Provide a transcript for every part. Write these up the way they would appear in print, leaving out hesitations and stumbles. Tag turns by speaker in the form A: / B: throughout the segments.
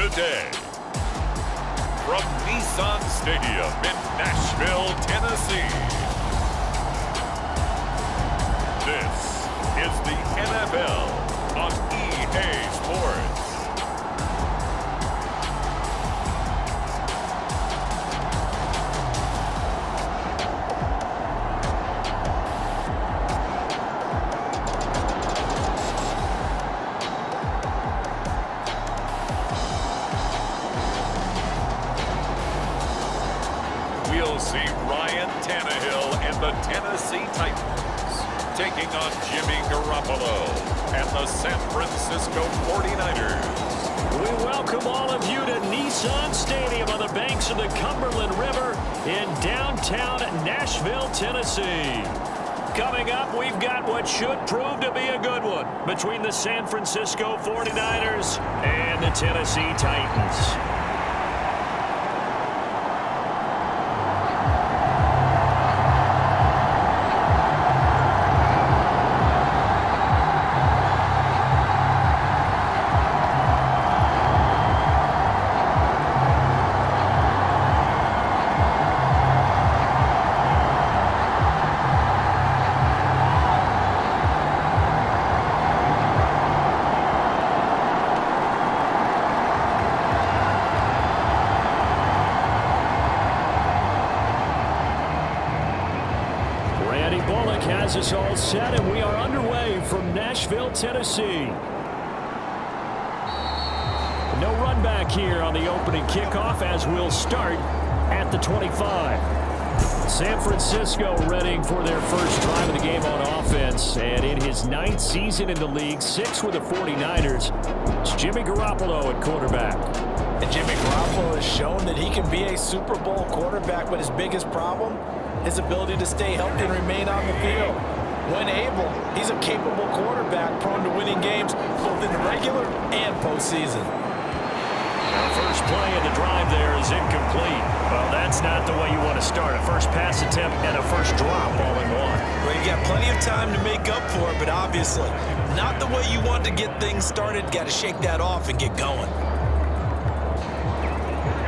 A: today. From Nissan Stadium in Nashville, Tennessee. This is the NFL on EA Sports. We'll see Ryan Tannehill and the Tennessee Titans taking on Jimmy Garoppolo and the San Francisco 49ers.
B: We welcome all of you to Nissan Stadium on the banks of the Cumberland River in downtown Nashville, Tennessee. Coming up, we've got what should prove to be a good one between the San Francisco 49ers and the Tennessee Titans. Has us all set, and we are underway from Nashville, Tennessee. No run back here on the opening kickoff as we'll start at the 25. San Francisco readying for their first drive of the game on offense, and in his 9th season in the league, 6 with the 49ers, it's Jimmy Garoppolo at quarterback.
C: And Jimmy Garoppolo has shown that he can be a Super Bowl quarterback, but his biggest problem, his ability to stay healthy and remain on the field. When able, he's a capable quarterback prone to winning games both in the regular and postseason.
B: Our first play of the drive there is incomplete. Well, that's not the way you want to start. A first pass attempt and a first drop all in one.
C: Well, you've got plenty of time to make up for it, but obviously not the way you want to get things started. Got to shake that off and get going.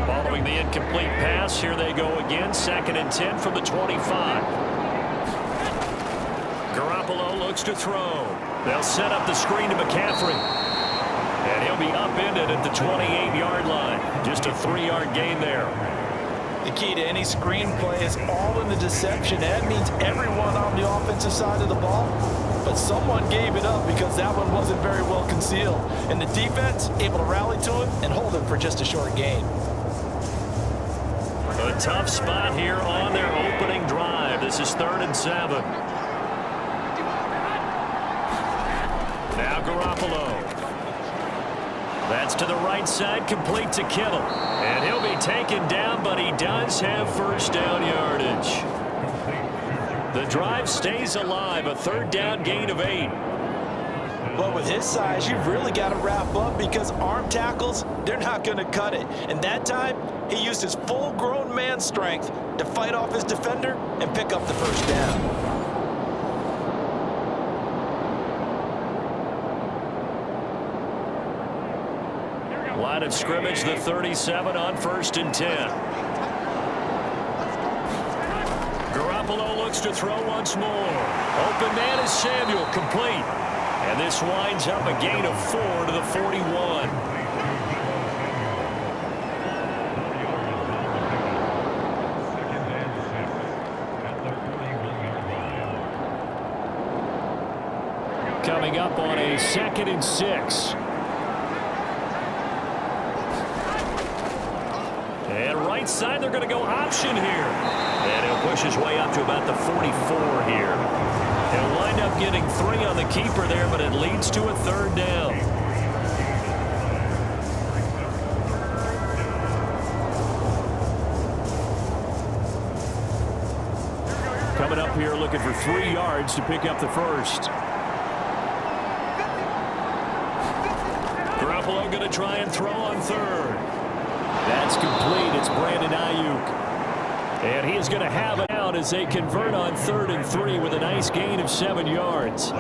B: Following the incomplete pass, here they go again. 2nd and 10 from the 25. Garoppolo looks to throw. They'll set up the screen to McCaffrey. And he'll be upended at the 28-yard line. Just a 3-yard gain there.
C: The key to any screen play is all in the deception. That means everyone on the offensive side of the ball. But someone gave it up because that one wasn't very well concealed. And the defense able to rally to it and hold it for just a short gain.
B: A tough spot here on their opening drive. This is 3rd and 7. Now Garoppolo. That's to the right side, complete to Kittle. And he'll be taken down, but he does have first down yardage. The drive stays alive, a 3rd down gain of 8.
C: But with his size, you've really got to wrap up because arm tackles, they're not going to cut it. And that time, he used his full-grown man strength to fight off his defender and pick up the first down.
B: Line of scrimmage, the 37 on 1st and 10. Garoppolo looks to throw once more. Open man is Samuel, complete. And this winds up a gain of 4 to the 41. Coming up on a 2nd and 6. And right side, they're going to go option here. And he'll push his way up to about the 44 here. He'll wind up getting 3 on the keeper there, but it leads to a 3rd down. Coming up here looking for 3 yards to pick up the first. Garoppolo going to try and throw on 3rd. That's complete. It's Brandon Ayuk. And he is going to have it out as they convert on 3rd and 3 with a nice gain of 7 yards.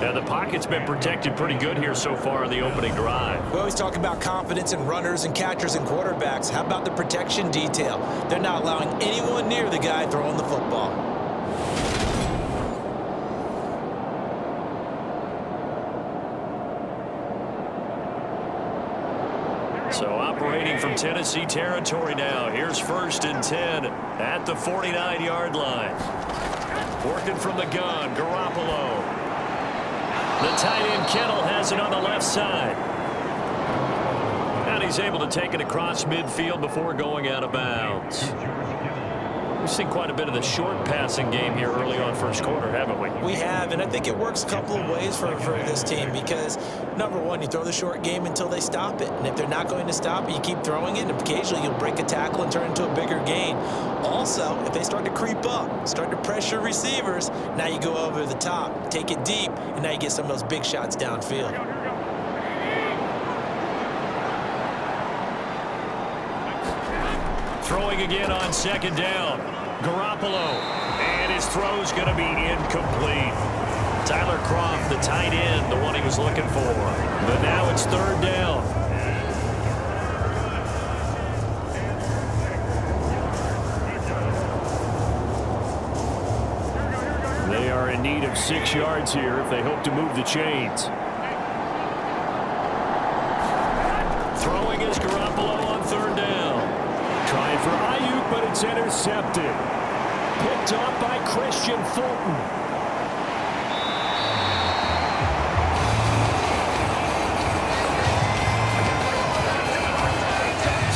B: And the pocket's been protected pretty good here so far in the opening drive.
C: We always talk about confidence in runners and catchers and quarterbacks. How about the protection detail? They're not allowing anyone near the guy throwing the football.
B: So operating from Tennessee territory now. Here's 1st and 10 at the 49-yard line. Working from the gun, Garoppolo. The tight end, Kittle, has it on the left side. And he's able to take it across midfield before going out of bounds. We've seen quite a bit of the short passing game here early on first quarter, haven't we?
C: We have, and I think it works a couple of ways for this team because, number one, you throw the short game until they stop it. And if they're not going to stop it, you keep throwing it, and occasionally you'll break a tackle and turn it into a bigger gain. Also, if they start to creep up, start to pressure receivers, now you go over the top, take it deep, and now you get some of those big shots downfield.
B: Throwing again on 2nd down. Garoppolo. And his throw's going to be incomplete. Tyler Kroft, the tight end, the one he was looking for. But now it's 3rd down. They are in need of 6 yards here if they hope to move the chains. Throwing is Garoppolo on 3rd down. Trying for Ayuk, but it's intercepted. Picked off by Christian Fulton.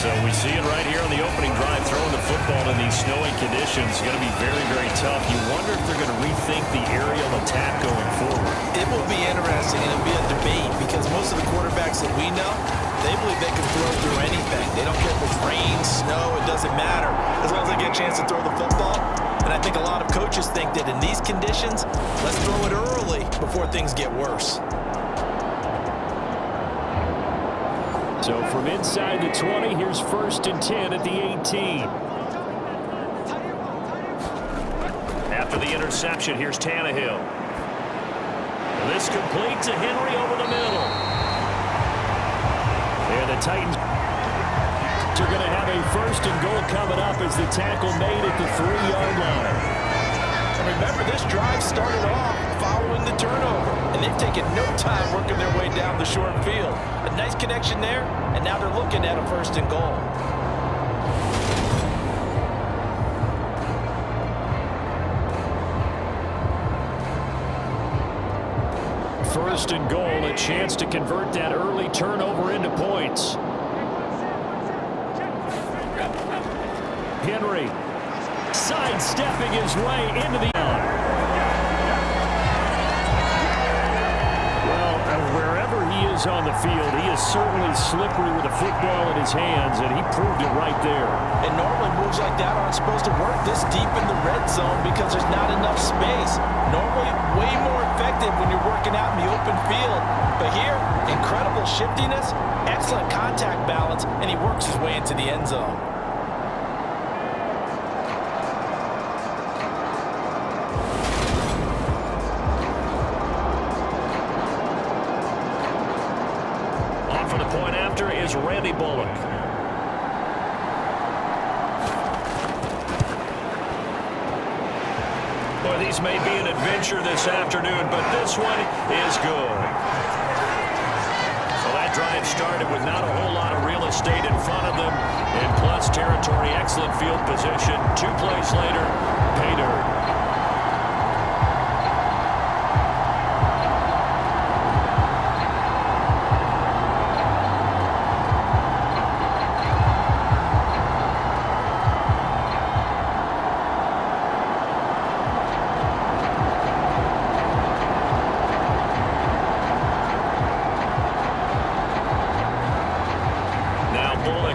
B: So we see it right here on the opening drive. Throwing the football in these snowy conditions is going to be very, very tough. You wonder if they're going to rethink the aerial attack going forward.
C: It will be interesting, and it'll be a debate because most of the quarterbacks that we know, they believe they can throw through anything. They don't care if it's rain, snow, it doesn't matter. As long as they get a chance to throw the football. And I think a lot of coaches think that in these conditions, let's throw it early before things get worse.
B: So from inside the 20, here's 1st and 10 at the 18. After the interception, here's Tannehill. This complete to Henry over the middle. And the Titans are going to have a 1st and goal coming up as the tackle made at the 3-yard line.
C: And remember, this drive started off following the turnover, and they've taken no time working their way down the short field. A nice connection there, and now they're looking at a 1st and goal.
B: First and goal, a chance to convert that early turnover into points. Henry sidestepping his way into the end. Well, wherever he is on the field, he is certainly slippery with a football in his hands, and he proved it right there.
C: And normally moves like that aren't supposed to work this deep in the red zone because there's not enough space. Normally way more effective when you're working out in the open field. But here, incredible shiftiness, excellent contact balance, and he works his way into the end zone.
B: On for the point after is Randy Bullock. Boy, these may be an adventure this afternoon, but this one is good. So that drive started with not a whole lot of real estate in front of them. In plus territory, excellent field position. 2 plays later, pay dirt.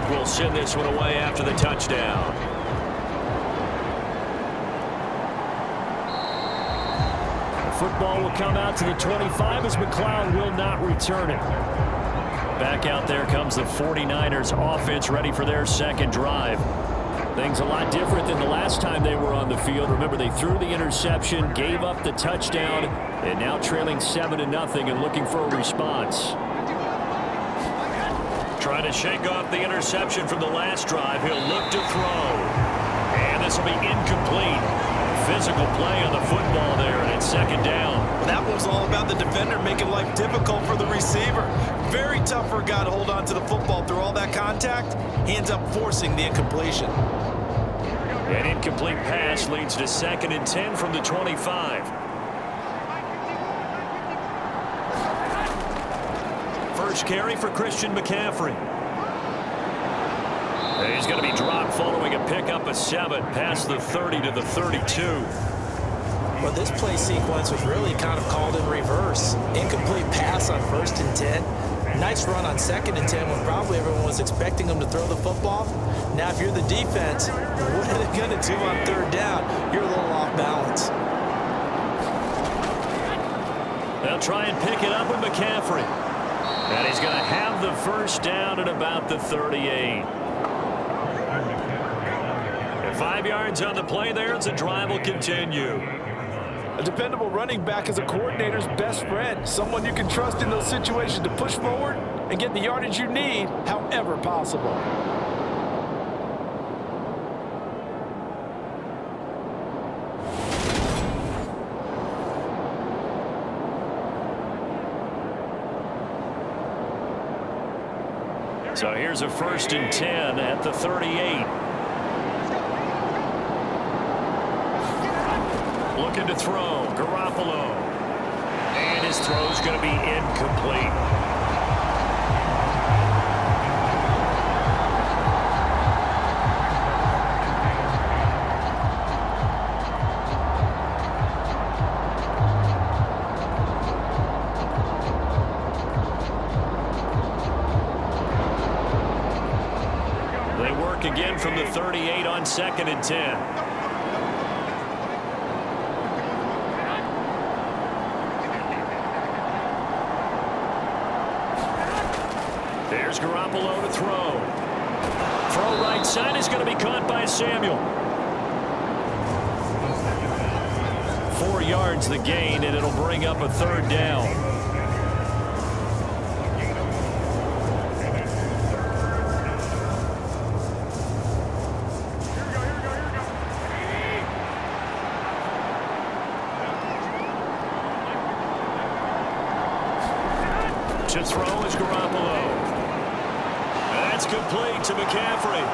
B: Will send this one away after the touchdown. The football will come out to the 25 as McLeod will not return it. Back out there comes the 49ers offense ready for their second drive. Things a lot different than the last time they were on the field. Remember, they threw the interception, gave up the touchdown, and now trailing 7-0 and looking for a response. Trying to shake off the interception from the last drive. He'll look to throw. And this will be incomplete. Physical play on the football there, and it's second down.
C: Well, that was all about the defender making life difficult for the receiver. Very tough for a guy to hold on to the football through all that contact. He ends up forcing the incompletion.
B: An incomplete pass leads to 2nd and 10 from the 25. First carry for Christian McCaffrey. He's going to be dropped following a pickup of 7 past the 30 to the 32.
C: Well, this play sequence was really kind of called in reverse. Incomplete pass on 1st and 10. Nice run on 2nd and 10 when probably everyone was expecting him to throw the football. Now, if you're the defense, what are they going to do on 3rd down? You're a little off balance.
B: They'll try and pick it up with McCaffrey. And he's going to have the first down at about the 38. 5 yards on the play there as the drive will continue.
C: A dependable running back is a coordinator's best friend. Someone you can trust in those situations to push forward and get the yardage you need however possible.
B: So here's a 1st and 10 at the 38. Looking to throw, Garoppolo. And his throw's going to be incomplete. They work again from the 38 on 2nd and 10. There's Garoppolo to throw. Throw right side is going to be caught by Samuel. 4 yards the gain, and it'll bring up a 3rd down. To throw is Garoppolo. That's complete to McCaffrey.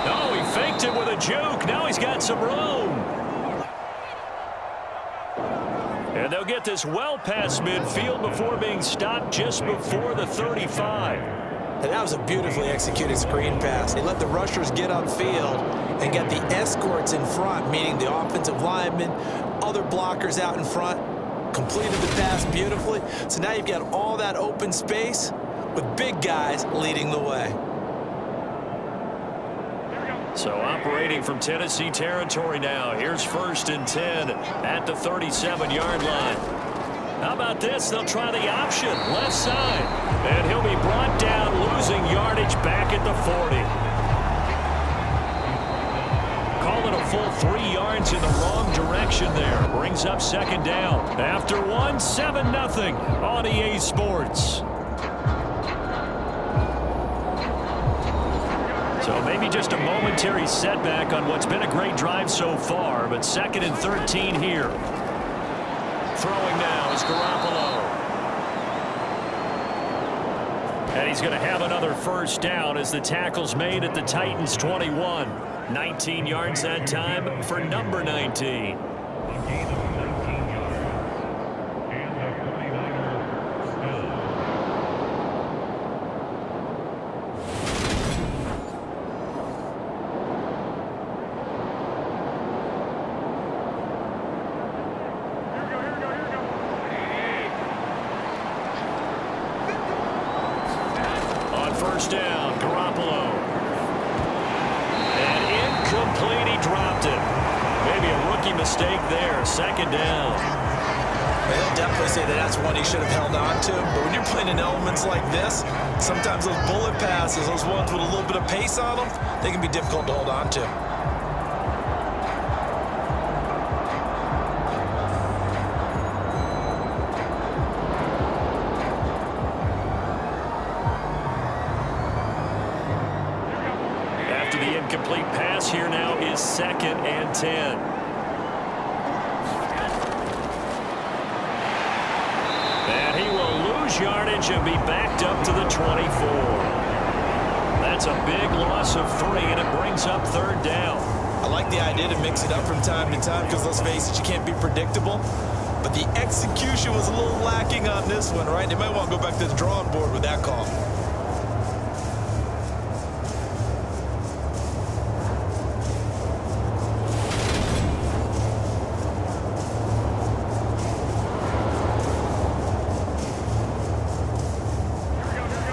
B: Oh, he faked it with a juke. Now he's got some room. And they'll get this well past midfield before being stopped just before the 35.
C: And that was a beautifully executed screen pass. They let the rushers get upfield and get the escorts in front, meaning the offensive linemen, other blockers out in front. Completed the pass beautifully. So now you've got all that open space with big guys leading the way.
B: So operating from Tennessee territory now. Here's 1st and 10 at the 37-yard line. How about this? They'll try the option left side. And he'll be brought down, losing yardage back at the 40. Call it a full 3 yards in the wrong direction there. Brings up 2nd down. After 1, 7-0 on EA Sports. So maybe just a momentary setback on what's been a great drive so far, but 2nd and 13 here. Throwing now is Garoppolo. And he's going to have another first down as the tackle's made at the Titans' 21. 19 yards that time for number 19. First down, Garoppolo. And incomplete, he dropped it. Maybe a rookie mistake there, 2nd down.
C: They'll definitely say that that's one he should have held on to. But when you're playing in elements like this, sometimes those bullet passes, those ones with a little bit of pace on them, they can be difficult to hold on to.
B: After the incomplete pass, here now is 2nd and 10. Yardage and be backed up to the 24. That's a big loss of 3, and it brings up 3rd down.
C: I like the idea to mix it up from time to time because, let's face it, you can't be predictable. But the execution was a little lacking on this one, right? They might want to go back to the drawing board with that call.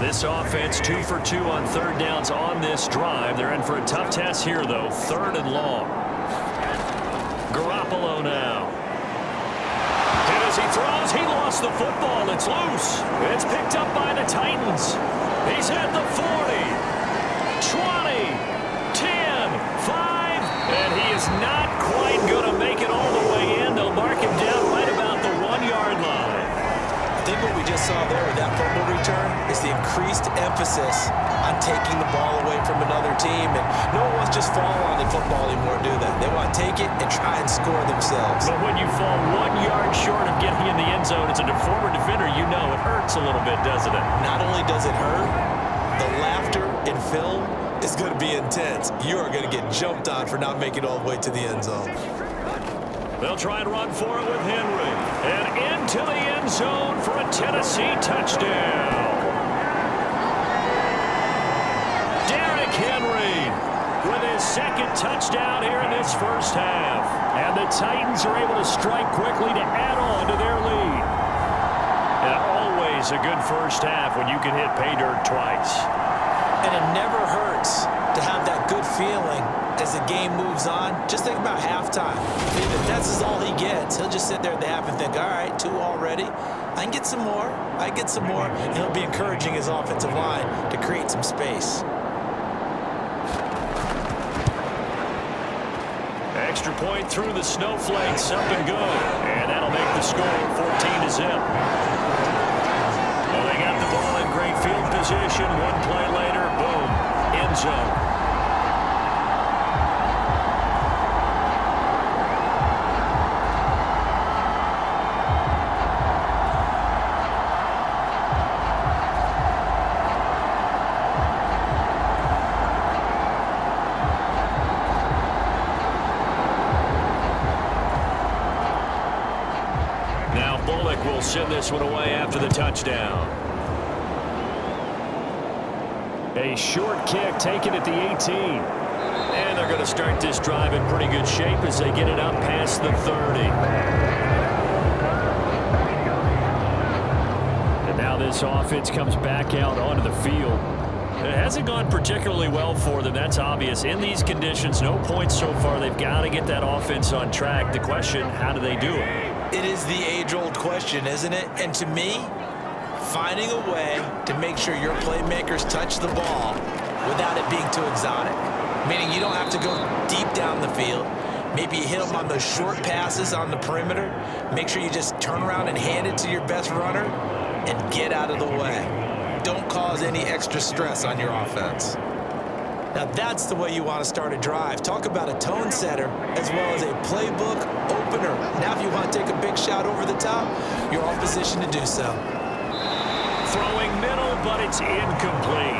B: This offense 2 for 2 on 3rd downs on this drive. They're in for a tough task here, though. 3rd and long. Garoppolo now. And as he throws, he lost the football. It's loose. It's picked up by the Titans. He's at the 40, 20, 10, 5, and he is not quite going to make it all the way in. They'll mark him down right about the 1-yard line.
C: I think what we just saw there with that fumble return is the increased emphasis on taking the ball away from another team. And no one wants just fall on in football anymore, do they? They want to take it and try and score themselves.
B: But when you fall 1 yard short of getting in the end zone as a former defender, you know it hurts a little bit, doesn't it?
C: Not only does it hurt, the laughter in film is going to be intense. You are going to get jumped on for not making it all the way to the end zone.
B: They'll try and run for it with Henry. And into the end zone for a Tennessee touchdown. Derrick Henry with his 2nd touchdown here in this first half. And the Titans are able to strike quickly to add on to their lead. And always a good first half when you can hit pay dirt twice.
C: And it never hurts to have that good feeling as the game moves on. Just think about halftime. If that's all he gets, he'll just sit there at the half and think, all right, 2 already. I can get some more. I can get some more. And he'll be encouraging his offensive line to create some space.
B: Extra point through the snowflakes, up and good. And that'll make the score 14-0. Well, they got the ball in great field position. 1 play later, boom, end zone. Send this one away after the touchdown. A short kick taken at the 18. And they're going to start this drive in pretty good shape as they get it up past the 30. And now this offense comes back out onto the field. It hasn't gone particularly well for them. That's obvious. In these conditions, no points so far. They've got to get that offense on track. The question, how do they do it?
C: It is the age-old question, isn't it? And to me, finding a way to make sure your playmakers touch the ball without it being too exotic. Meaning you don't have to go deep down the field. Maybe you hit them on those short passes on the perimeter. Make sure you just turn around and hand it to your best runner and get out of the way. Don't cause any extra stress on your offense. Now that's the way you want to start a drive. Talk about a tone setter as well as a playbook opener. Now if you want to take a big shot over the top, you're all positioned to do so.
B: Throwing middle, but it's incomplete.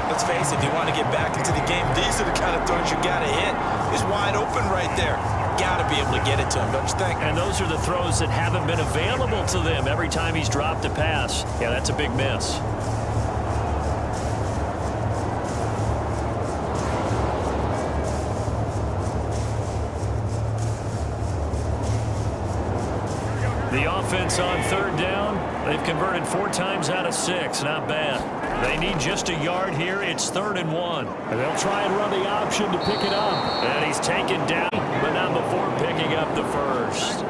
C: Let's face it, if you want to get back into the game, these are the kind of throws you got to hit. He's wide open right there. Got to be able to get it to him, don't you think?
B: And those are the throws that haven't been available to them every time he's dropped a pass. Yeah, that's a big miss. The offense on 3rd down, they've converted 4 times out of 6. Not bad. They need just a yard here. It's 3rd and 1. And they'll try and run the option to pick it up. And he's taken down, but not before picking up the first.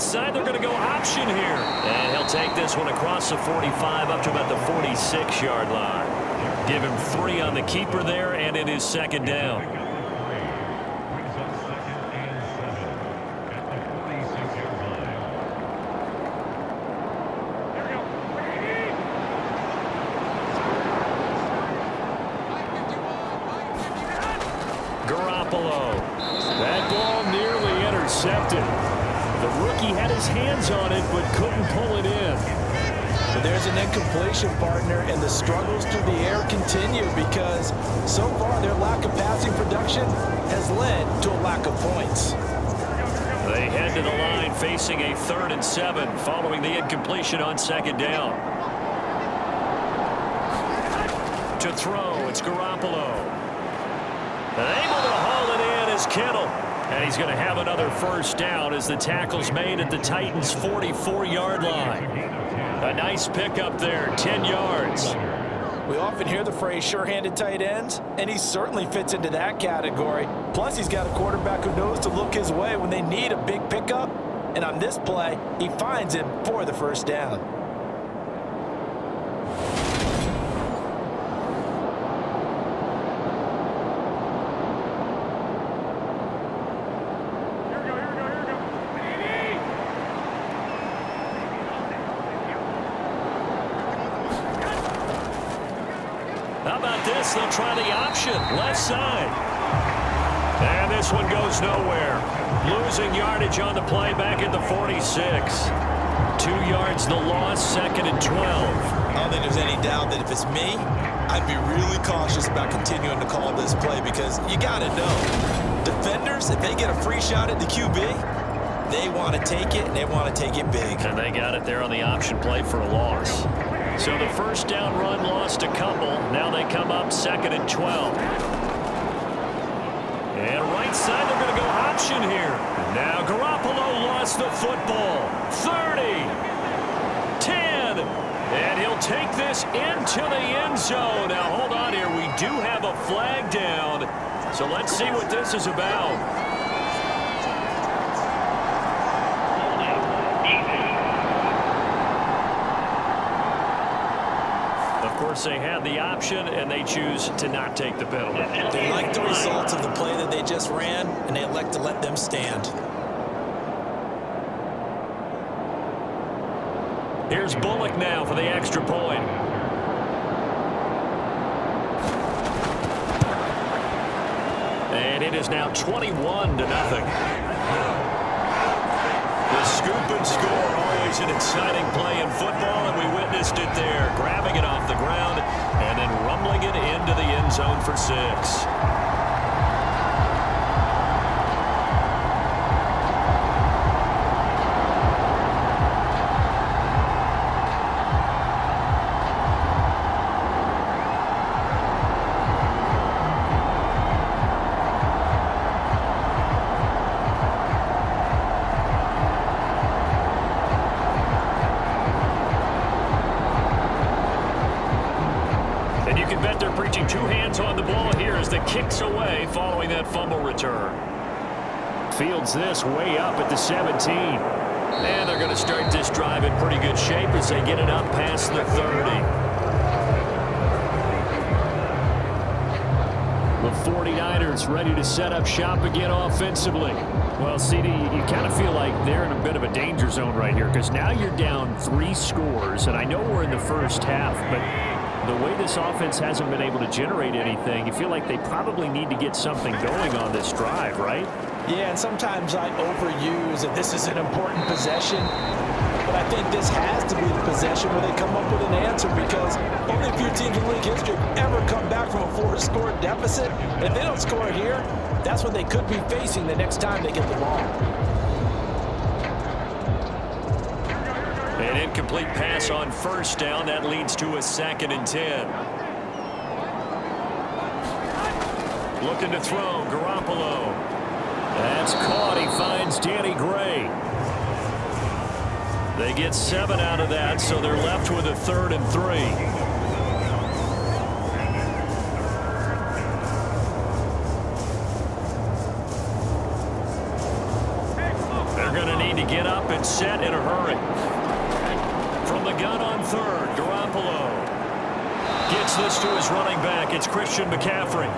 B: side, they're going to go option here. And he'll take this one across the 45 up to about the 46-yard line. Give him 3 on the keeper there, and it is second down. Garoppolo. That ball nearly intercepted. The rookie had his hands on it but couldn't pull it in.
C: But there's an incompletion, partner, and the struggles through the air continue because so far their lack of passing production has led to a lack of points.
B: They head to the line facing a 3rd and 7 following the incompletion on second down. To throw, it's Garoppolo. Able to haul it in is Kittle. And he's going to have another first down as the tackle's made at the Titans' 44-yard line. A nice pickup there, 10 yards.
C: We often hear the phrase sure-handed tight ends, and he certainly fits into that category. Plus, he's got a quarterback who knows to look his way when they need a big pickup. And on this play, he finds him for the first down.
B: How about this? They'll try the option, left side. And this one goes nowhere. Losing yardage on the play back at the 46. 2 yards the loss, 2nd and 12.
C: I don't think there's any doubt that if it's me, I'd be really cautious about continuing to call this play because you got to know, defenders, if they get a free shot at the QB, they want to take it, and they want to take it big.
B: And they got it there on the option play for a loss. So the first down run lost a couple. Now they come up 2nd and 12. And right side, they're going to go option here. Now Garoppolo lost the football. 30. 10. And he'll take this into the end zone. Now hold on here. We do have a flag down. So let's see what this is about. Of course, they had the option, and they choose to not take the penalty.
C: They like the results of the play that they just ran, and they elect to let them stand.
B: Here's Bullock now for the extra point. And it is now 21-0. The scoop and score, always an exciting play in football, and we witnessed it there, grabbing it off the ground and then rumbling it into the end zone for 6. Preaching 2 hands on the ball here as the kick's away following that fumble return. Fields this way up at the 17. And they're going to start this drive in pretty good shape as they get it up past the 30. The 49ers ready to set up shop again offensively. Well, CD, you kind of feel like they're in a bit of a danger zone right here because now you're down 3 scores, and I know we're in the first half, but the way this offense hasn't been able to generate anything, you feel like they probably need to get something going on this drive, right?
C: Yeah, and sometimes I overuse that this is an important possession, but I think this has to be the possession where they come up with an answer because only a few teams in league history have ever come back from a 4-score deficit. And if they don't score here, that's what they could be facing the next time they get the ball.
B: An incomplete pass on first down. That leads to a 2nd and 10. Looking to throw, Garoppolo. That's caught. He finds Danny Gray. They get 7 out of that, so they're left with a 3rd and 3. and set in a hurry. From the gun on third, Garoppolo gets this to his running back. It's Christian McCaffrey.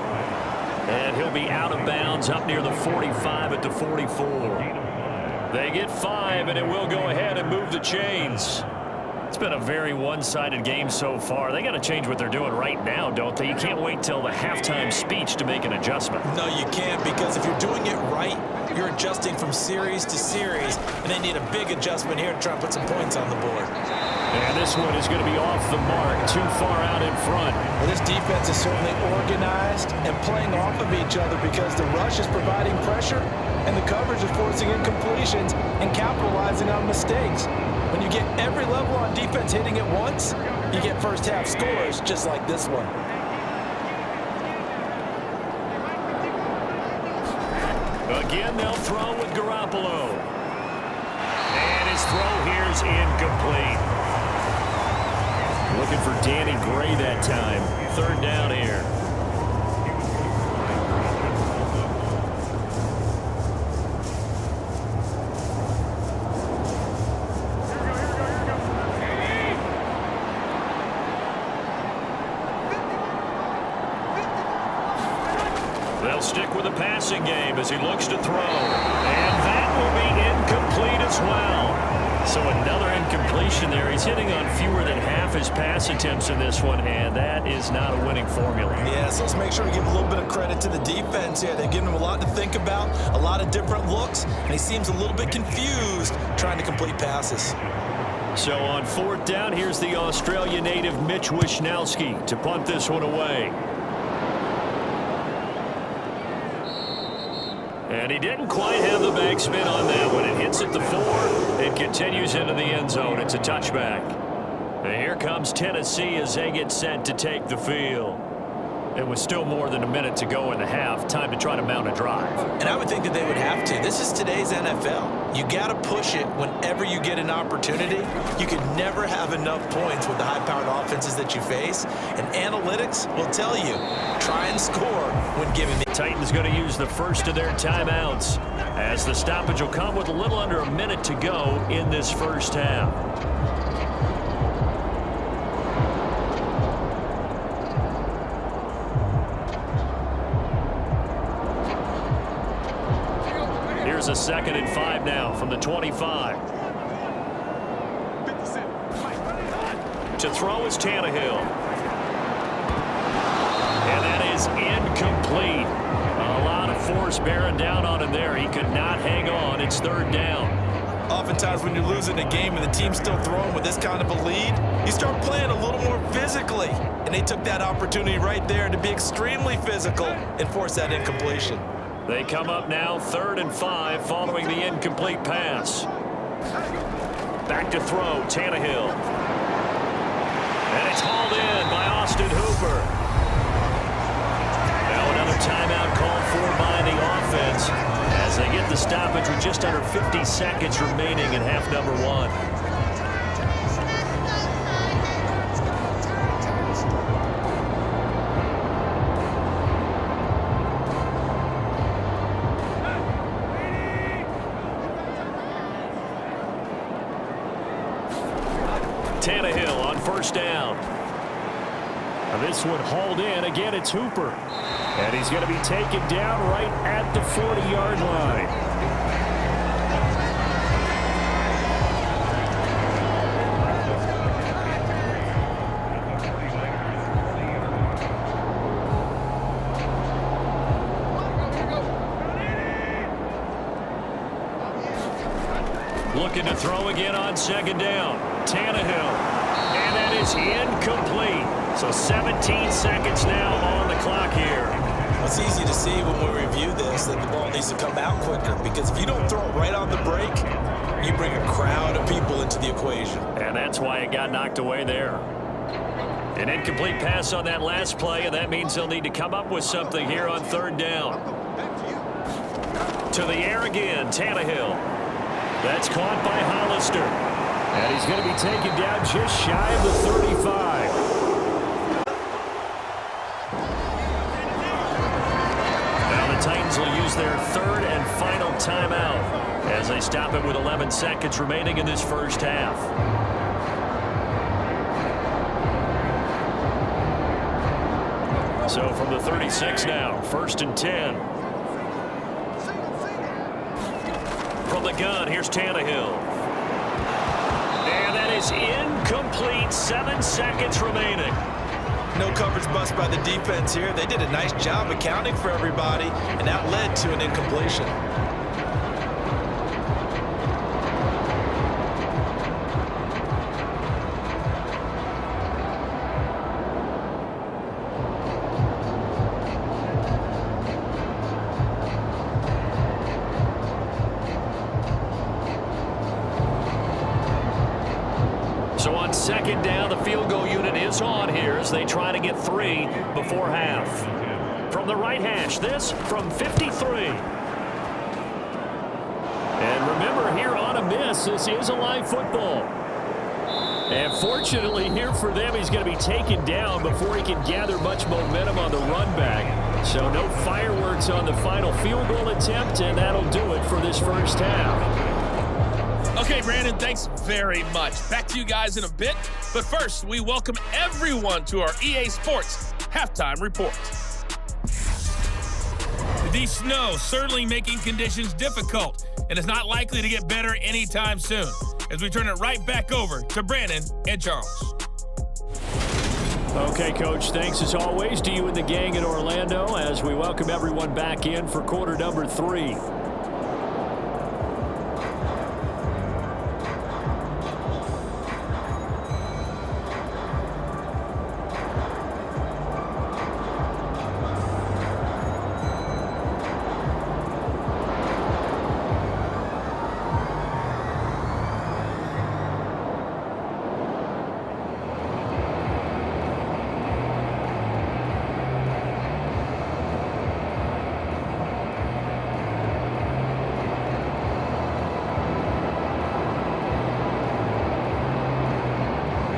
B: And he'll be out of bounds up near the 45 at the 44. They get 5, and it will go ahead and move the chains. It's been a very one-sided game so far. They got to change what they're doing right now, don't they? You can't wait till the halftime speech to make an adjustment.
C: No, you can't, because if you're doing it right, you're adjusting from series to series, and they need a big adjustment here to try and put some points on the board.
B: And this one is going to be off the mark, too far out in front.
C: Well, this defense is certainly organized and playing off of each other because the rush is providing pressure and the coverage is forcing incompletions and capitalizing on mistakes. When you get every level on defense hitting at once, you get first half scores just like this one.
B: Again, they'll throw with Garoppolo. And his throw here is incomplete. Looking for Danny Gray that time. Third down here. They'll stick with the passing game as he looks to throw. And that will be incomplete as well. So another incompletion there. He's hitting on fewer than half his pass attempts in this one, and that is not a winning formula.
C: Yeah, so let's make sure we give a little bit of credit to the defense here. They've given him a lot to think about, a lot of different looks, and he seems a little bit confused trying to complete passes.
B: So on fourth down, here's the Australia native Mitch Wishnowsky to punt this one away. And he didn't quite have the backspin on that one. It hits at the 4 and continues into the end zone. It's a touchback. And here comes Tennessee as they get set to take the field. It was still more than a minute to go in the half. Time to try to mount a drive.
C: And I would think that they would have to. This is today's NFL. You got to push it whenever you get an opportunity. You can never have enough points with the high-powered offenses that you face. And analytics will tell you, try and score when given the...
B: Titans going to use the first of their timeouts as the stoppage will come with a little under a minute to go in this first half. Here's a 2nd and 5 now from the 25. To throw is Tannehill. And that is incomplete. A lot of force bearing down on him there. He could not hang on. It's third down.
C: Oftentimes when you're losing a game and the team's still throwing with this kind of a lead, you start playing a little more physically. And they took that opportunity right there to be extremely physical and force that incompletion.
B: They come up now 3rd and 5 following the incomplete pass. Back to throw, Tannehill. And it's hauled in by Austin Hooper. Now another timeout called for by the offense as they get the stoppage with just under 50 seconds remaining in half number 1. Tannehill on first down. This one hauled in. Again, it's Hooper. And he's going to be taken down right at the 40-yard line. Looking to throw again on 2nd down. Tannehill. And that is incomplete. So 17 seconds now on the clock here.
C: It's easy to see when we review this that the ball needs to come out quicker, because if you don't throw it right on the break, you bring a crowd of people into the equation.
B: And that's why it got knocked away there. An incomplete pass on that last play, and that means they'll need to come up with something here on 3rd down. To the air again, Tannehill. That's caught by Hollister. And he's going to be taken down just shy of the 35. Now the Titans will use use their third and final timeout as they stop it with 11 seconds remaining in this first half. So from the 36 now, 1st and 10. From the gun, here's Tannehill. And that is incomplete. 7 seconds remaining.
C: No coverage bust by the defense here. They did a nice job accounting for everybody, and that led to an incompletion.
B: So on 2nd down, the field goal unit is on here as they try to get 3 before half. From the right hash, this from 53. And remember, here on a miss, this is a live football. And fortunately here for them, he's going to be taken down before he can gather much momentum on the run back. So no fireworks on the final field goal attempt, and that'll do it for this first half.
D: Okay, Brandon, thanks very much. Back to you guys in a bit. But first, we welcome everyone to our EA Sports Halftime Report. The snow certainly making conditions difficult, and it's not likely to get better anytime soon, as we turn it right back over to Brandon and Charles.
B: Okay, Coach, thanks as always to you and the gang in Orlando as we welcome everyone back in for quarter number 3.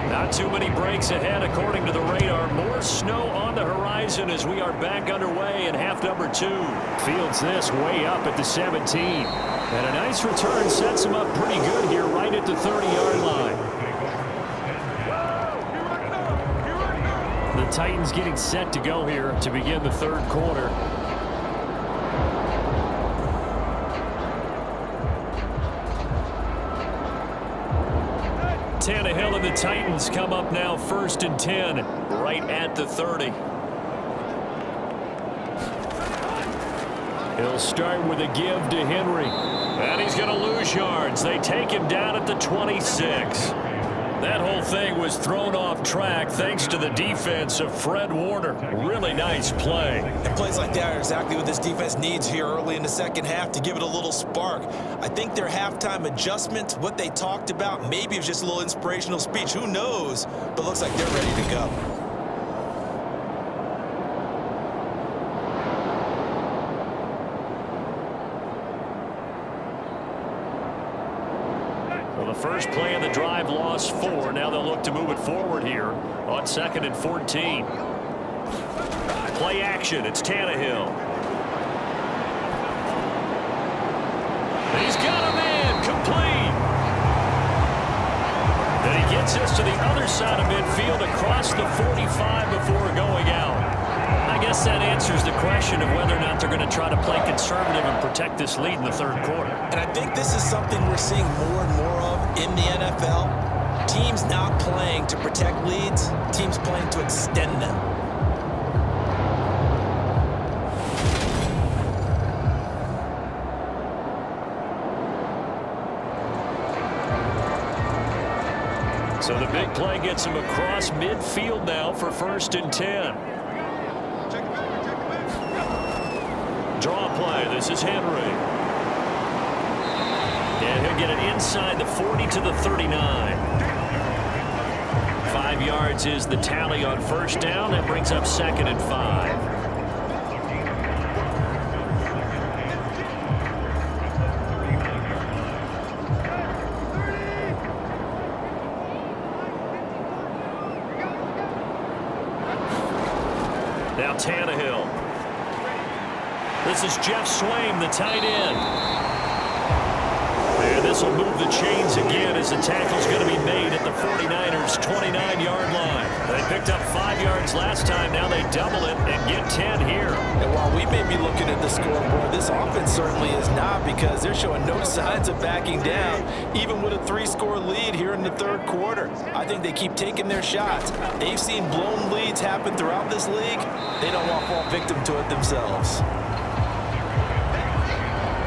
B: Not too many breaks ahead according to the radar. More snow on the horizon as we are back underway in half number 2. Fields this way up at the 17. And a nice return sets him up pretty good here right at the 30-yard line. The Titans getting set to go here to begin the 3rd quarter. Tannehill and the Titans come up now 1st and 10, right at the 30. He'll start with a give to Henry. And he's going to lose yards. They take him down at the 26. That whole thing was thrown off track thanks to the defense of Fred Warner. Really nice play.
C: And plays like that are exactly what this defense needs here early in the second half to give it a little spark. I think their halftime adjustment, what they talked about, maybe it was just a little inspirational speech. Who knows? But looks like they're ready to go.
B: Well, the first play of the drive lost 4. Now they'll look to move it forward here on 2nd and 14. Play action. It's Tannehill. He's got a man complete. Then he gets us to the other side of midfield across the 45 before going out. I guess that answers the question of whether or not they're going to try to play conservative and protect this lead in the 3rd quarter.
C: And I think this is something we're seeing more and more of in the NFL. Teams not playing to protect leads, teams playing to extend them.
B: So the big play gets him across midfield now for 1st and 10. Draw play. This is Henry. And he'll get it inside the 40 to the 39. 5 yards is the tally on 1st down. That brings up 2nd and 5. Now Tannehill. This is Jeff Swaim, the tight end. And this will move the chains again as the tackle's going to be made at the 49ers' 29-yard line. They picked up 5 yards last time. Now they double it and get 10 here.
C: And while we may be looking at the scoreboard, this offense certainly is not, because they're showing no signs of backing down, even with a 3-score lead here in the third quarter. I think they keep taking their shots. They've seen blown leads happen throughout this league. They don't want to fall victim to it themselves.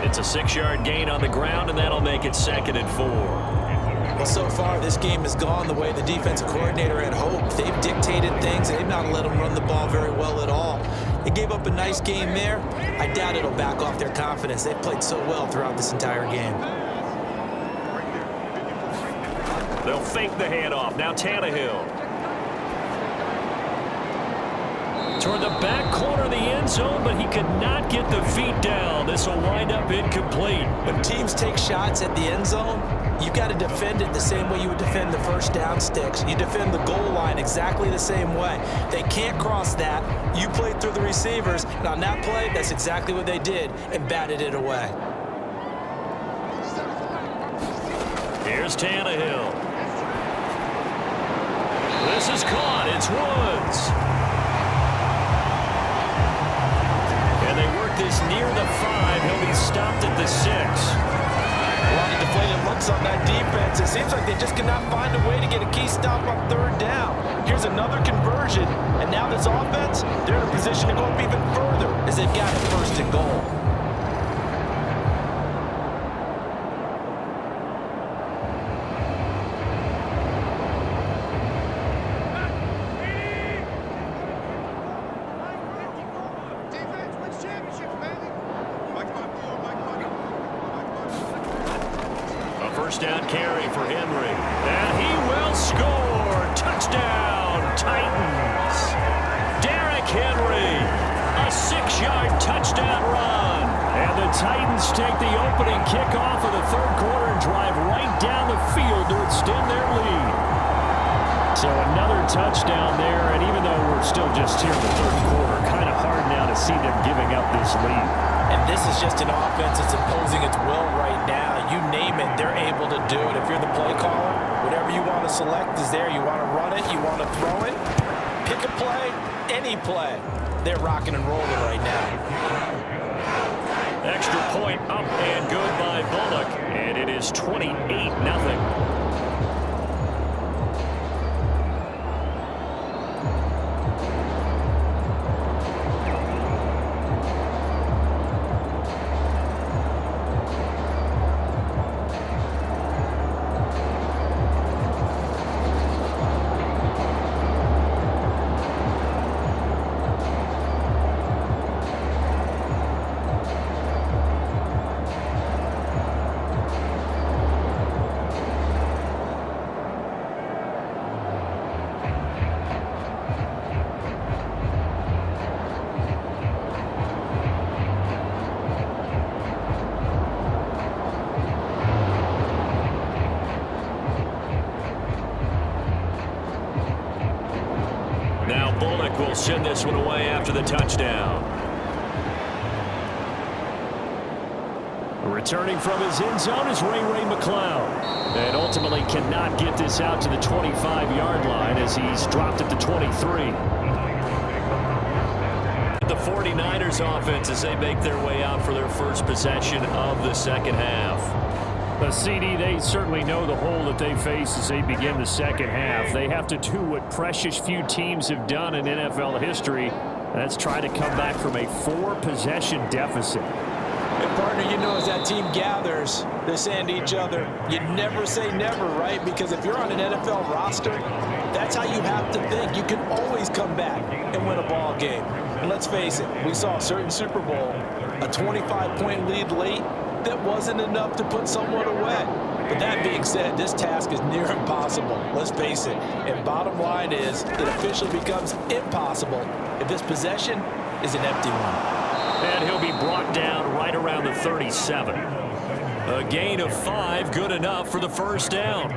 B: It's a 6-yard gain on the ground, and that'll make it 2nd and 4.
C: Well, so far, this game has gone the way the defensive coordinator had hoped. They've dictated things, and they've not let them run the ball very well at all. They gave up a nice game there. I doubt it'll back off their confidence. They've played so well throughout this entire game.
B: They'll fake the handoff. Now Tannehill. Toward the back corner of the end zone, but he could not get the feet down. This will wind up incomplete.
C: When teams take shots at the end zone, you've got to defend it the same way you would defend the first down sticks. You defend the goal line exactly the same way. They can't cross that. You played through the receivers, and on that play, that's exactly what they did, and batted it away.
B: Here's Tannehill. This is caught. It's Woods. They work this near the 5. He'll be stopped at the 6.
C: A lot of deflated looks on that defense. It seems like they just cannot find a way to get a key stop on third down. Here's another conversion, and now this offense, they're in a position to go up even further as they've got it 1st and goal.
B: First down carry for Henry. And he will score. Touchdown, Titans. Derrick Henry. A 6-yard touchdown run. And the Titans take the opening kickoff of the third quarter and drive right down the field to extend their lead. So another touchdown there, and even though we're still just here in the third quarter, kind of hard now to see them giving up this lead.
C: And this is just an offense that's imposing its will right now. You name it, they're able to do it. If you're the play caller, whatever you want to select is there. You want to run it, you want to throw it, pick a play, any play. They're rocking and rolling right now.
B: Extra point up and good by Bullock. And it is 28-0. Will send this one away after the touchdown. Returning from his end zone is Ray McCloud. And ultimately cannot get this out to the 25-yard line as he's dropped at the 23. The 49ers offense as they make their way out for their first possession of the second half.
E: But CD, they certainly know the hole that they face as they begin the second half. They have to do what precious few teams have done in NFL history. That's try to come back from a 4-possession deficit.
C: And partner, you know, as that team gathers, they're saying to each other, you never say never, right? Because if you're on an NFL roster, that's how you have to think. You can always come back and win a ball game. And let's face it, we saw a certain Super Bowl, a 25-point lead late, that wasn't enough to put someone away. But that being said, this task is near impossible. Let's face it. And bottom line is, it officially becomes impossible if this possession is an empty one.
B: And he'll be brought down right around the 37. A gain of 5, good enough for the first down.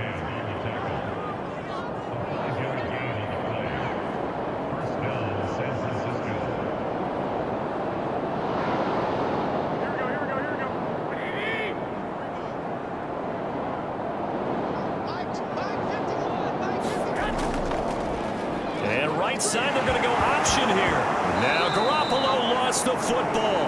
B: And right side, they're going to go option here. Now Garoppolo lost the football.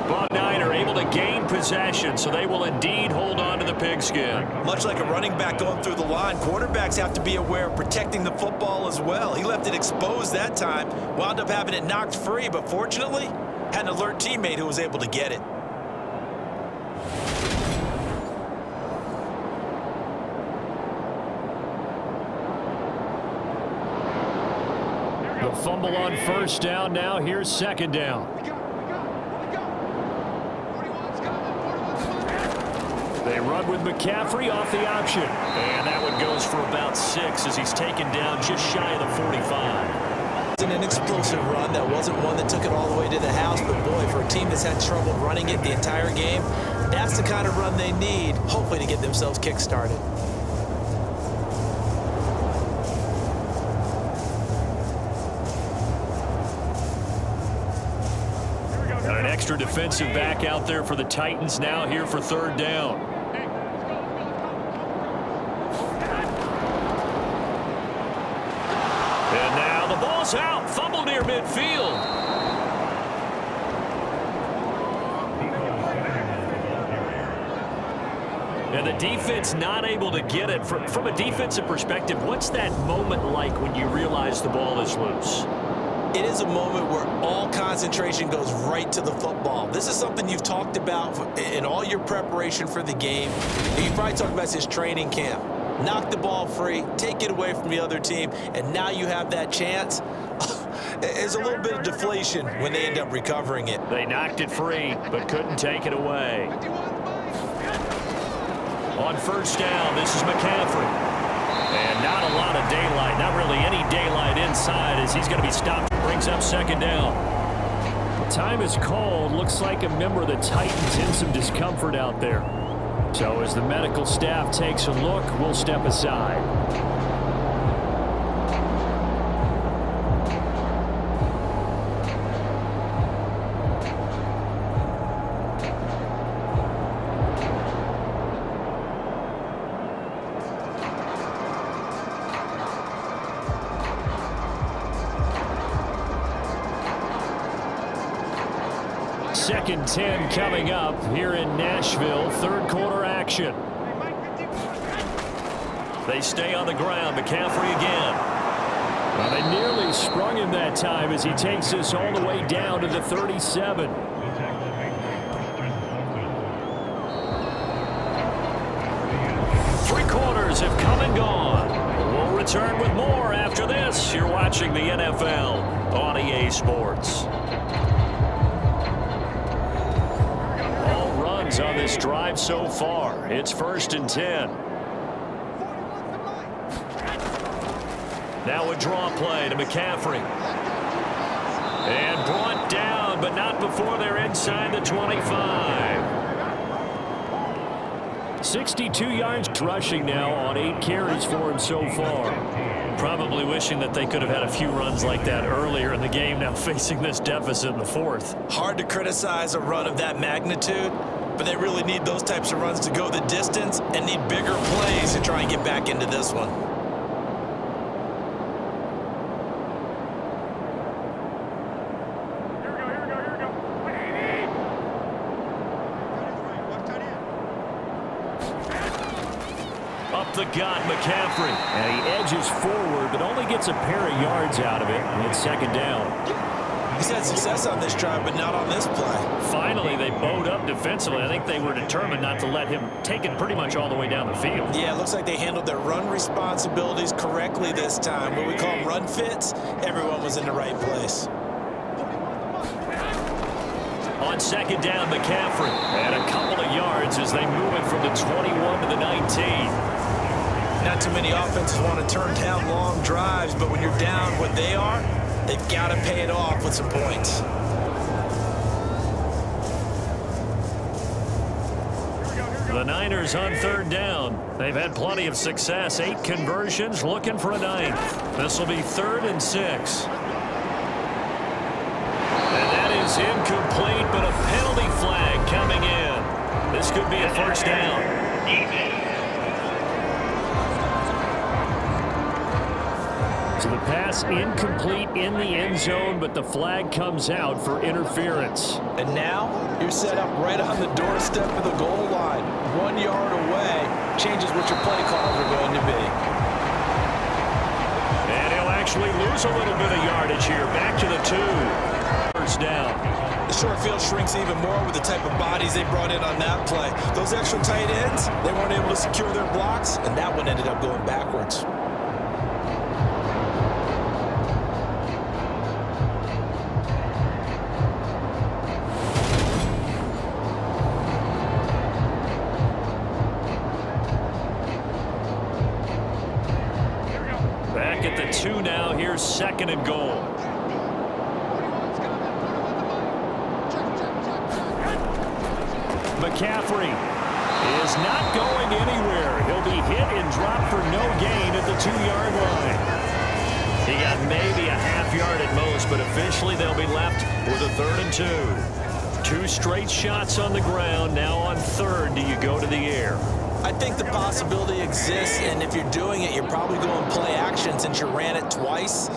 B: Buckeye are able to gain possession, so they will indeed hold on to the pigskin.
C: Much like a running back going through the line, quarterbacks have to be aware of protecting the football as well. He left it exposed that time, wound up having it knocked free, but fortunately, had an alert teammate who was able to get it.
E: The fumble on first down. Now here's second down. They run with McCaffrey off the option. And that one goes for about 6 as he's taken down just shy of the 45.
C: It wasn't an explosive run. That wasn't one that took it all the way to the house. But, boy, for a team that's had trouble running it the entire game, that's the kind of run they need, hopefully, to get themselves kick-started.
B: Got an extra defensive back out there for the Titans now here for third down. And now the ball's out. Fumble near midfield. And the defense not able to get it. From a defensive perspective, what's that moment like when you realize the ball is loose?
C: It is a moment where all concentration goes right to the football. This is something you've talked about in all your preparation for the game. And you probably talked about this training camp. Knock the ball free, take it away from the other team, and now you have that chance. There's a little bit of deflation when they end up recovering it.
B: They knocked it free, but couldn't take it away. On first down, this is McCaffrey. And not a lot of daylight, not really any daylight inside as he's going to be stopped. Brings up second down.
E: Time is called. Looks like a member of the Titans in some discomfort out there. So as the medical staff takes a look, we'll step aside. Second and 10 coming up here in Nashville. Third quarter action.
B: They stay on the ground. McCaffrey again.
E: Well, they nearly sprung him that time as he takes this all the way down to the 37.
B: Three quarters have come and gone. We'll return with more after this. You're watching the NFL on EA Sports. On this drive so far. It's first and 10. Now a draw play to McCaffrey. And brought down, but not before they're inside the 25.
E: 62 yards rushing now on 8 carries for him so far.
B: Probably wishing that they could have had a few runs like that earlier in the game, now facing this deficit in the fourth.
C: Hard to criticize a run of that magnitude, but they really need those types of runs to go the distance and need bigger plays to try and get back into this one.
B: Up the gut, McCaffrey.
E: And he edges forward, but only gets a pair of yards out of it. And it's second down.
C: He's had success on this drive, but not on this play.
B: Finally, they bowed up defensively. I think they were determined not to let him take it pretty much all the way down the field.
C: Yeah, it looks like they handled their run responsibilities correctly this time. What we call them run fits, everyone was in the right place.
B: On second down, McCaffrey. And a couple of yards as they move it from the 21 to the 19.
C: Not too many offenses want to turn down long drives, but when you're down what they are, they've got to pay it off with some points.
B: The Niners on third down. They've had plenty of success. 8 conversions, looking for a 9th. This will be 3rd and 6. And that is incomplete, but a penalty flag coming in. This could be a first down.
E: So the pass incomplete in the end zone, but the flag comes out for interference.
C: And now you're set up right on the doorstep of the goal line. 1 yard away changes what your play calls are going to be.
E: And he'll actually lose a little bit of yardage here. Back to the 2. First down.
C: The short field shrinks even more with the type of bodies they brought in on that play. Those extra tight ends, they weren't able to secure their blocks, and that one ended up going backwards.
E: Back at the 2 now. Here's 2nd and goal. McCaffrey is not going anywhere. He'll be hit and dropped for no gain at the 2-yard line. He got maybe a half yard at most, but officially they'll be left with a 3rd and 2. 2 straight shots on the ground. Now on 3rd, do you go to the air?
C: I think the possibility exists, and if you're doing it, you're probably going play action since you ran it twice.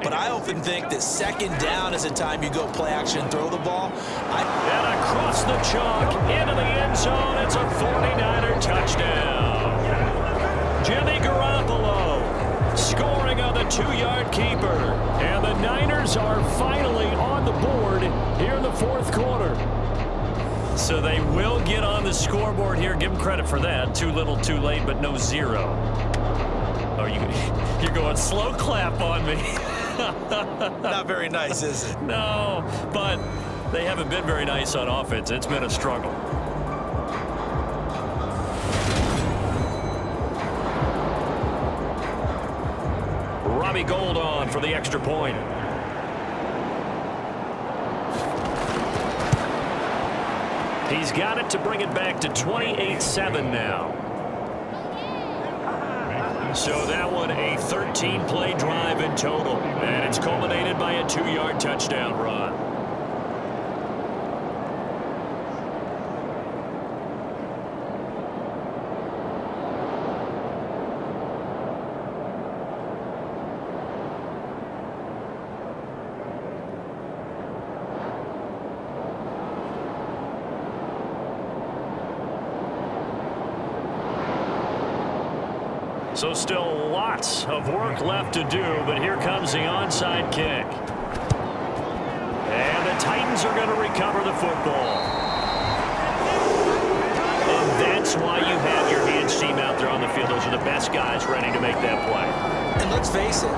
C: But I often think that 2nd down is the time you go play action and throw the ball.
E: And across the chalk, into the end zone, it's a 49er touchdown. Jimmy Garoppolo scoring on the 2-yard keeper. And the Niners are finally on the board here in the 4th quarter. So they will get on the scoreboard here. Give them credit for that. Too little, too late, but no 0. Oh, you're going slow clap on me.
C: Not very nice, is it?
E: No, but they haven't been very nice on offense. It's been a struggle. Robbie Gould on for the extra point. He's got it to bring it back to 28-7 now. So that one a 13-play drive in total, and it's culminated by a 2-yard touchdown run. So still lots of work left to do, but here comes the onside kick. And the Titans are going to recover the football. And that's why you have your hands team out there on the field. Those are the best guys ready to make that play.
C: And let's face it,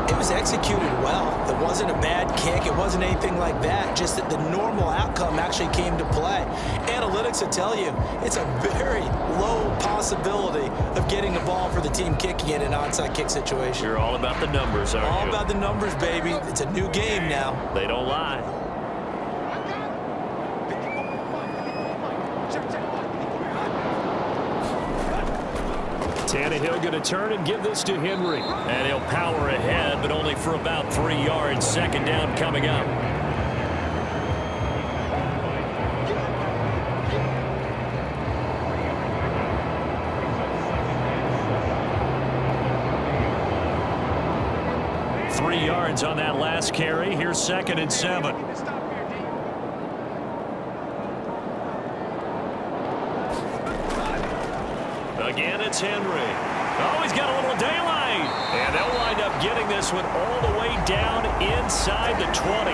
C: it was executed well. It wasn't a bad kick. It wasn't anything like that. Just that the normal outcome actually came to play. Analytics will tell you it's a very low possibility of getting the ball for the team kicking in an onside kick situation.
E: You're all about the numbers, aren't you?
C: All about the numbers, baby. It's a new game now.
E: They don't lie. Tannehill going to turn and give this to Henry. And he'll power ahead, but only for about 3 yards. 2nd down coming up. On that last carry. Here's 2nd and 7. Again, it's Henry. Oh, he's got a little daylight. And they'll wind up getting this one all the way down inside the 20.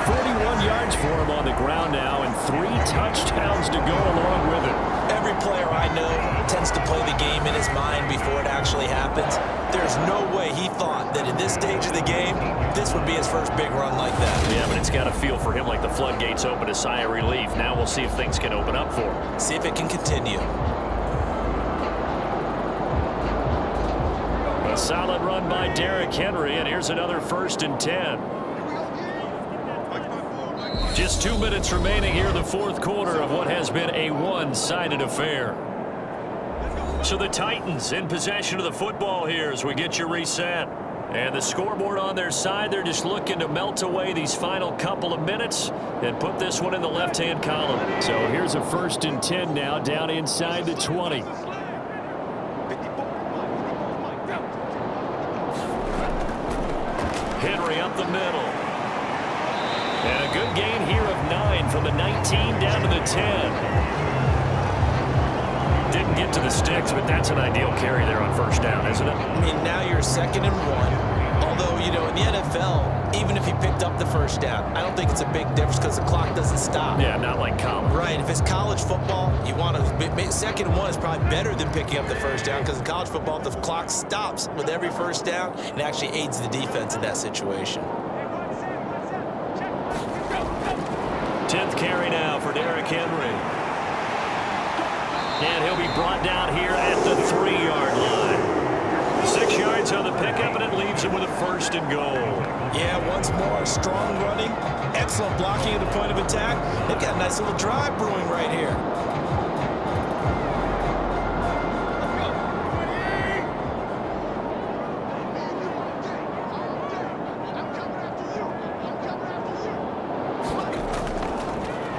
E: 41 yards for him on the ground now, and 3 touchdowns to go along with it.
C: Every player I know tends to play the game in his mind before it actually happens. There's no way he thought that at this stage of the game, this would be his first big run like that.
E: Yeah, but it's got to feel for him like the floodgates open, a sigh of relief. Now we'll see if things can open up for him.
C: See if it can continue.
E: A solid run by Derrick Henry, and here's another 1st and 10. Just 2 minutes remaining here in the 4th quarter of what has been a one-sided affair. So the Titans in possession of the football here as we get you reset. And the scoreboard on their side, they're just looking to melt away these final couple of minutes and put this one in the left-hand column. So here's a 1st and 10 now down inside the 20.
B: Henry up the middle. And a good gain here of 9 from the 19 down to the 10. Didn't get to the sticks, but that's an ideal carry there on first down, isn't it?
C: I mean, now you're 2nd and 1. Although, you know, in the NFL, even if he picked up the first down, I don't think it's a big difference because the clock doesn't stop.
B: Yeah, not like college.
C: Right. If it's college football, you want to 2nd and 1 is probably better than picking up the first down because in college football, the clock stops with every first down and actually aids the defense in that situation.
B: 10th carry now for Derrick Henry. And he'll be brought down here at the 3-yard line. 6 yards on the pickup, and it leaves him with a 1st and goal.
C: Yeah, once more, strong running, excellent blocking at the point of attack. They've got a nice little drive brewing right here.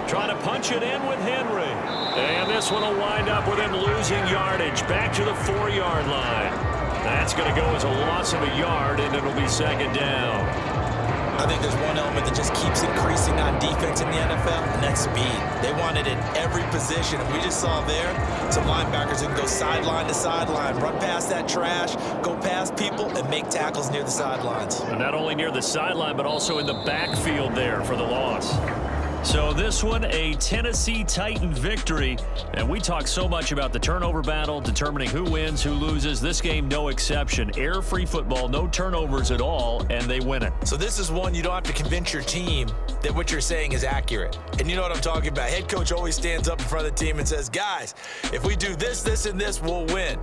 B: Trying to punch it in with Henry. And this one will wind up with him losing yardage back to the 4-yard line. That's going to go as a loss of a yard, and it'll be 2nd down.
C: I think there's one element that just keeps increasing on defense in the NFL, and that's speed. They want it in every position, and we just saw there some linebackers who can go sideline to sideline, run past that trash, go past people, and make tackles near the sidelines.
B: And not only near the sideline, but also in the backfield there for the loss. So this one, a Tennessee Titan victory. And we talk so much about the turnover battle, determining who wins, who loses. This game, no exception. Air-free football, no turnovers at all, and they win it.
C: So this is one you don't have to convince your team that what you're saying is accurate. And you know what I'm talking about. Head coach always stands up in front of the team and says, guys, if we do this, this, and this, we'll win.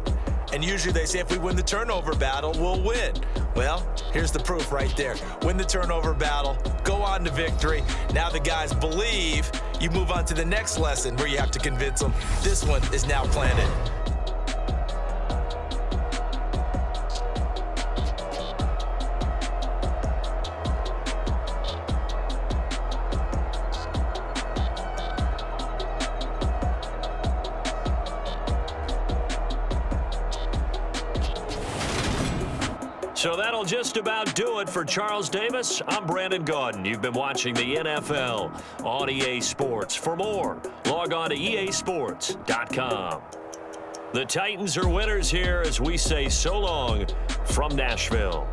C: And usually they say if we win the turnover battle, we'll win. Well, here's the proof right there. Win the turnover battle, go on to victory. Now the guys believe. You move on to the next lesson where you have to convince them. This one is now planted.
B: So that'll just about do it for Charles Davis. I'm Brandon Gaudin. You've been watching the NFL on EA Sports. For more, log on to easports.com. The Titans are winners here as we say so long from Nashville.